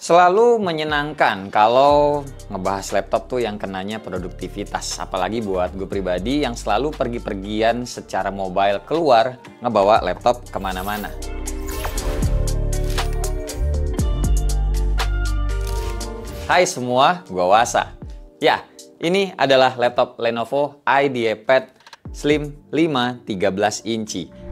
Selalu menyenangkan kalau ngebahas laptop tuh yang kenanya produktivitas. Apalagi buat gue pribadi yang selalu pergi-pergian secara mobile keluar ngebawa laptop kemana-mana. Hai semua, gue Wasa. Ya, ini adalah laptop Lenovo IdeaPad Slim 5 13 inci.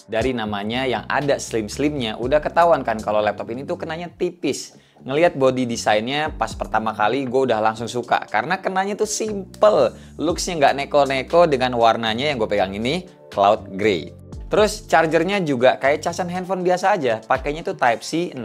Dari namanya yang ada slim-slimnya, udah ketahuan kan kalau laptop ini tuh kenanya tipis. Ngelihat body desainnya pas pertama kali gue udah langsung suka. Karena kenanya tuh simple, looksnya nggak neko-neko dengan warnanya yang gue pegang ini, cloud gray. Terus chargernya juga kayak casan handphone biasa aja, pakainya tuh Type-C 65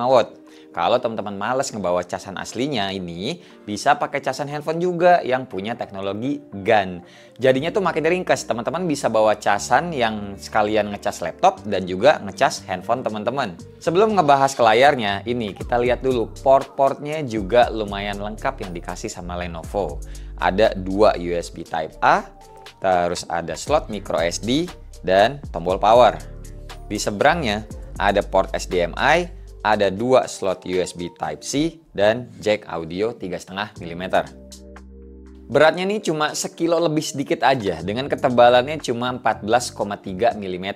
watt. Kalau teman-teman males ngebawa casan aslinya ini, bisa pakai casan handphone juga yang punya teknologi GaN. Jadinya tuh makin ringkas, teman-teman bisa bawa casan yang sekalian ngecas laptop dan juga ngecas handphone teman-teman. Sebelum ngebahas ke layarnya, ini kita lihat dulu port-portnya juga lumayan lengkap yang dikasih sama Lenovo. Ada 2 USB Type-A, terus ada slot micro SD, dan tombol power. Di seberangnya ada port HDMI, ada 2 slot USB Type-C, dan jack audio 3,5 mm. Beratnya nih cuma sekilo lebih sedikit aja, dengan ketebalannya cuma 14,3 mm.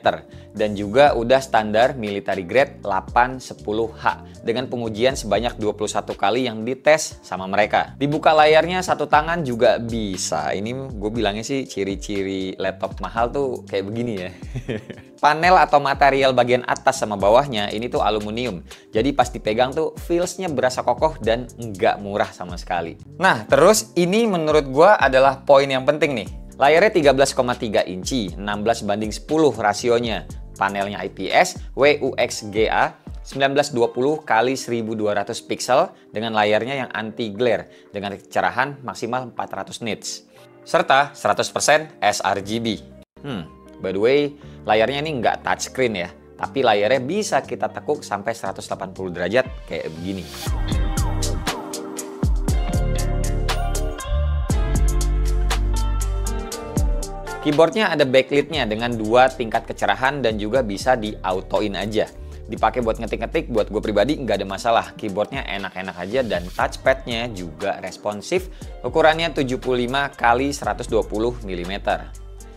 Dan juga udah standar military grade 810H, dengan pengujian sebanyak 21 kali yang dites sama mereka. Dibuka layarnya satu tangan juga bisa. Ini gue bilangnya sih ciri-ciri laptop mahal tuh kayak begini ya. Panel atau material bagian atas sama bawahnya ini tuh aluminium. Jadi pas dipegang tuh feels-nya berasa kokoh dan nggak murah sama sekali. Nah, terus ini menurut gua adalah poin yang penting nih. Layarnya 13,3 inci, 16:10 rasionya. Panelnya IPS, WUXGA, 1920 x 1200 pixel dengan layarnya yang anti glare dengan kecerahan maksimal 400 nits. Serta 100% sRGB. By the way, layarnya ini nggak touchscreen ya, tapi layarnya bisa kita tekuk sampai 180 derajat kayak begini. Keyboardnya ada backlit-nya dengan 2 tingkat kecerahan dan juga bisa di-auto-in aja. Dipakai buat ngetik-ngetik, buat gue pribadi nggak ada masalah. Keyboardnya enak-enak aja dan touchpad-nya juga responsif. Ukurannya 75 x 120 mm.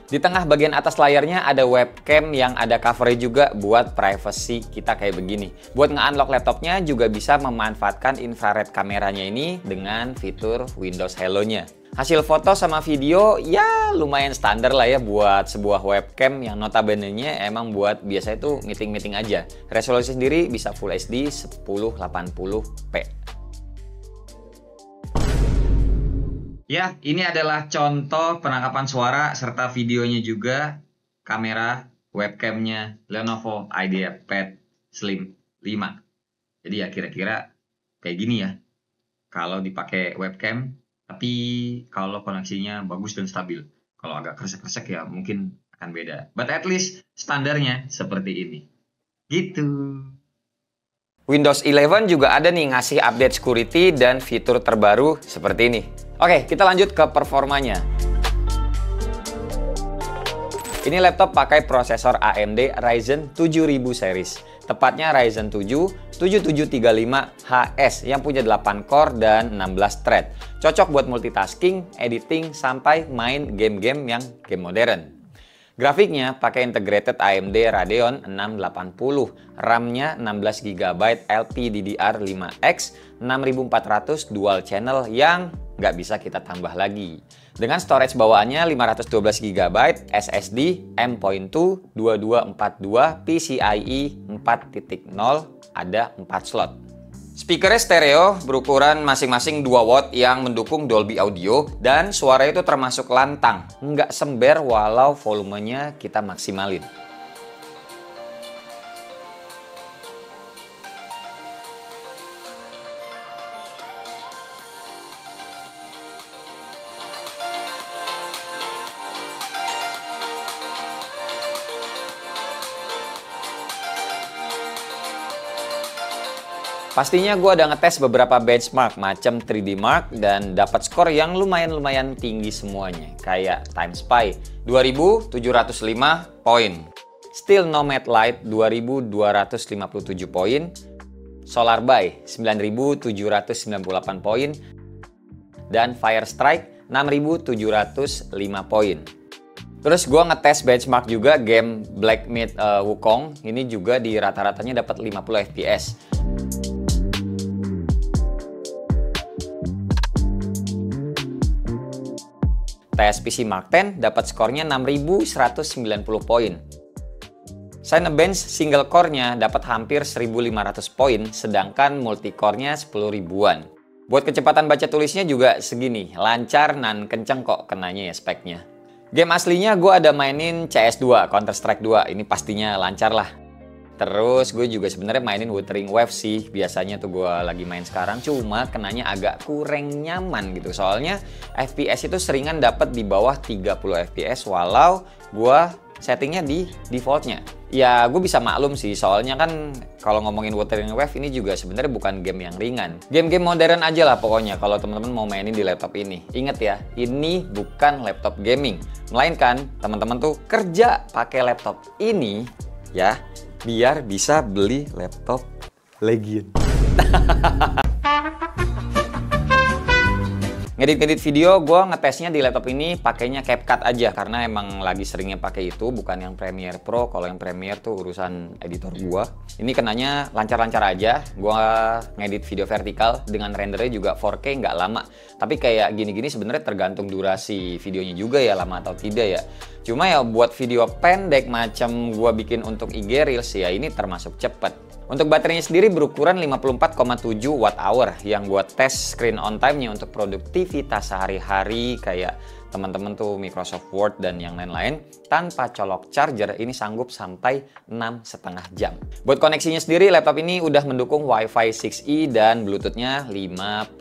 Di tengah bagian atas layarnya ada webcam yang ada covernya juga buat privacy kita kayak begini. Buat nge-unlock laptopnya juga bisa memanfaatkan infrared kameranya ini dengan fitur Windows Hello-nya. Hasil foto sama video ya lumayan standar lah ya buat sebuah webcam yang notabene-nya emang buat biasa itu meeting-meeting aja. Resolusi sendiri bisa Full HD 1080p. Ya, ini adalah contoh penangkapan suara serta videonya juga kamera webcamnya Lenovo IdeaPad Slim 5. Jadi ya kira-kira kayak gini ya kalau dipakai webcam, tapi kalau koneksinya bagus dan stabil. Kalau agak kresek-kresek ya mungkin akan beda. But at least standarnya seperti ini. Gitu. Windows 11 juga ada nih ngasih update security dan fitur terbaru seperti ini. Oke, kita lanjut ke performanya. Ini laptop pakai prosesor AMD Ryzen 7000 series. Tepatnya Ryzen 7 7735HS yang punya 8 core dan 16 thread. Cocok buat multitasking, editing, sampai main game-game yang game modern. Grafiknya pakai integrated AMD Radeon 680, RAM-nya 16GB LPDDR5X, 6400 dual channel yang nggak bisa kita tambah lagi. Dengan storage bawaannya 512GB, SSD M.2 2242 PCIe 4.0, ada 4 slot. Speakernya stereo berukuran masing-masing 2 watt yang mendukung Dolby Audio dan suara itu termasuk lantang, nggak sember walau volumenya kita maksimalin. Pastinya gue udah ngetes beberapa benchmark macam 3D Mark dan dapat skor yang lumayan tinggi semuanya. Kayak TimeSpy 2705 poin, Still Nomad Lite 2257 poin, SolarBuy 9798 poin, dan Firestrike 6705 poin. Terus gue ngetes benchmark juga game Black Myth Wukong. Ini juga di rata-ratanya dapat 50 fps. Tes PC Mark 10 dapat skornya 6190 poin. Cinebench single core-nya dapat hampir 1500 poin, sedangkan multi-core-nya 10 ribuan. Buat kecepatan baca tulisnya juga segini, lancar dan kenceng kok kenanya ya speknya. Game aslinya gue ada mainin CS2, Counter Strike 2, ini pastinya lancar lah. Terus gue juga sebenarnya mainin Wuthering Waves sih, biasanya tuh gue lagi main sekarang, cuma kenanya agak kurang nyaman gitu. Soalnya FPS itu seringan dapat di bawah 30 FPS walau gue settingnya di defaultnya. Ya gue bisa maklum sih, soalnya kan kalau ngomongin Wuthering Waves ini juga sebenarnya bukan game yang ringan. Game-game modern aja lah pokoknya kalau teman-teman mau mainin di laptop ini. Ingat ya, ini bukan laptop gaming, melainkan teman-teman tuh kerja pakai laptop ini ya, biar bisa beli laptop Legion. Ngedit-ngedit video, gue ngetesnya di laptop ini pakainya CapCut aja karena emang lagi seringnya pakai itu, bukan yang Premiere Pro. Kalau yang Premiere tuh urusan editor gue. Ini kenanya lancar-lancar aja. Gue ngedit video vertikal dengan rendernya juga 4K nggak lama. Tapi kayak gini-gini sebenarnya tergantung durasi videonya juga ya, lama atau tidak ya. Cuma ya buat video pendek macam gue bikin untuk IG Reels ya ini termasuk cepet. Untuk baterainya sendiri berukuran 54,7 Wh yang buat tes screen on time-nya untuk produktivitas sehari-hari kayak teman-teman tuh Microsoft Word dan yang lain-lain tanpa colok charger ini sanggup sampai 6,5 jam. Buat koneksinya sendiri laptop ini udah mendukung Wi-Fi 6E dan Bluetooth-nya 5.3.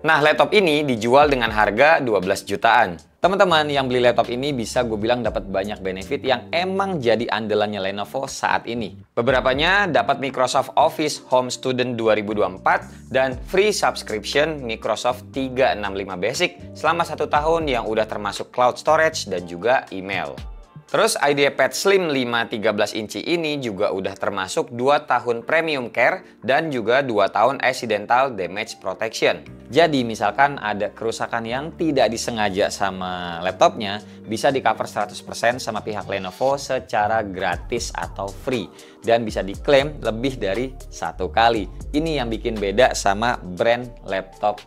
Nah, laptop ini dijual dengan harga 12 jutaan. Teman-teman yang beli laptop ini bisa gue bilang dapat banyak benefit yang emang jadi andalannya Lenovo saat ini. Beberapanya dapat Microsoft Office Home Student 2024 dan free subscription Microsoft 365 Basic selama 1 tahun yang udah termasuk cloud storage dan juga email. Terus IdeaPad Slim 5 13 inci ini juga udah termasuk 2 tahun premium care dan juga 2 tahun accidental damage protection. Jadi misalkan ada kerusakan yang tidak disengaja sama laptopnya, bisa di cover 100% sama pihak Lenovo secara gratis atau free. Dan bisa diklaim lebih dari 1 kali. Ini yang bikin beda sama brand laptop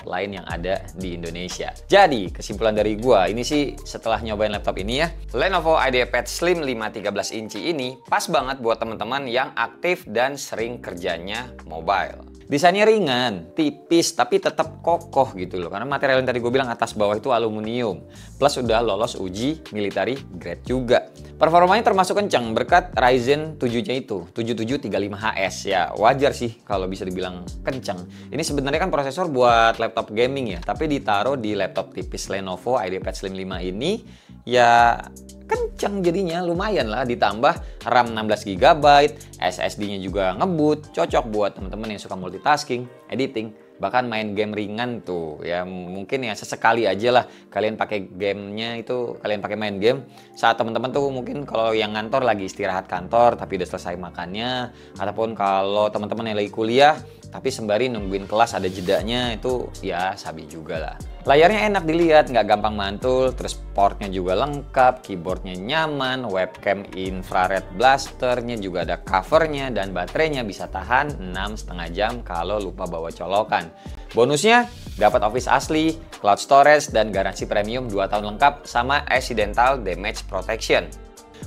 lain yang ada di Indonesia. Jadi kesimpulan dari gua, ini sih setelah nyobain laptop ini ya, Lenovo IdeaPad Slim 5 13 inci ini pas banget buat teman-teman yang aktif dan sering kerjanya mobile. Desainnya ringan, tipis, tapi tetap kokoh gitu loh. Karena material yang tadi gue bilang atas bawah itu aluminium. Plus udah lolos uji military grade juga. Performanya termasuk kencang berkat Ryzen 7-nya itu, 7735HS. Ya wajar sih kalau bisa dibilang kencang. Ini sebenarnya kan prosesor buat laptop gaming ya. Tapi ditaruh di laptop tipis Lenovo IdeaPad Slim 5 ini, ya kencang jadinya, lumayan lah, ditambah RAM 16 GB, SSD-nya juga ngebut, cocok buat teman-teman yang suka multitasking, editing, bahkan main game ringan tuh ya. Mungkin ya sesekali aja lah kalian pakai gamenya itu, kalian pakai main game saat teman-teman tuh mungkin kalau yang ngantor lagi istirahat kantor tapi udah selesai makannya, ataupun kalau teman-teman yang lagi kuliah tapi sembari nungguin kelas ada jedanya, itu ya sabi juga lah. Layarnya enak dilihat, nggak gampang mantul, terus portnya juga lengkap, keyboardnya nyaman, webcam infrared blasternya juga ada covernya, dan baterainya bisa tahan 6,5 jam kalau lupa bawa colokan. Bonusnya dapat Office asli, cloud storage, dan garansi premium 2 tahun lengkap sama accidental damage protection.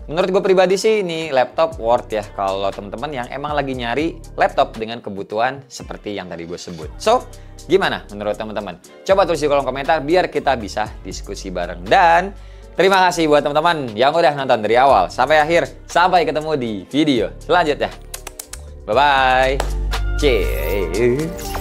Menurut gue pribadi sih ini laptop worth ya kalau teman-teman yang emang lagi nyari laptop dengan kebutuhan seperti yang tadi gue sebut. So, gimana menurut teman-teman? Coba tulis di kolom komentar biar kita bisa diskusi bareng. Dan terima kasih buat teman-teman yang udah nonton dari awal sampai akhir. Sampai ketemu di video selanjutnya. Bye-bye. Cheers.